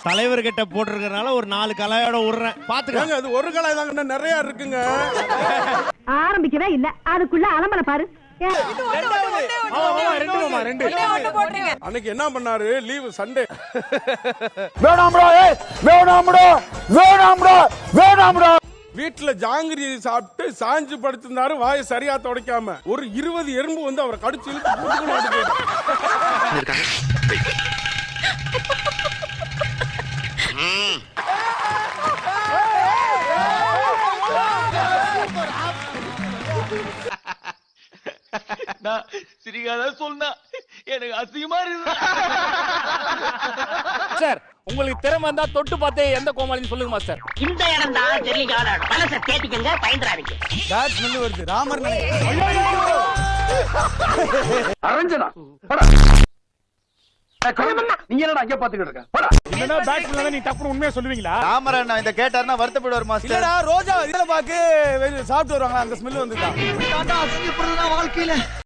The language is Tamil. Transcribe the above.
தலைவர் கிட்ட போட்டிருக்கறனால ஒரு 4 கலாயோட விடுறேன் பாத்துக்கங்க. அது ஒரு கலாய் தாங்க, நிறைய இருக்குங்க. ஆரம்பிக்கவே இல்ல, அதுக்குள்ள அலம்பல பாரு. அன்னைக்கு என்ன பண்ணாரு, லீவு சண்டே. வீட்டுல ஜாங்கிரி சாப்பிட்டு சாஞ்சு படுத்திருந்தாரு, வாயை சரியா துடைக்காம. ஒரு 20 எறும்பு வந்து அவரை கடிச்சு இழுத்து சிரிக்காத சொன்னா எனக்கு அசிங்கமா இருக்கு சார். உங்களுக்கு திறமை இருந்தா தொட்டு பார்த்தே எந்த கோமாளின்னு சொல்லுங்க மாஸ்டர். இந்த இடம் தான் தெரியாத பலச கேட்டிக்கங்க, பயந்துறாதீங்க. பேட் ஸ்மெல் வருது. ராமர் அரஞ்சனா நீங்க என்னடா அங்க பாத்துக்கிட்டு இருக்க? என்னடா பேட் பண்ணா நீ டப்புனு உண்மையா சொல்லுவீங்களா? ராமர் அண்ணா இந்த கேட்டாருன்னா வருத்தப்படுவார் மாஸ்டர். இல்லடா, ரோஜா இதுல பாக்கு சாப்பிட்டு வருவாங்க, அந்த ஸ்மெல் வந்துதான். வாழ்க்கையில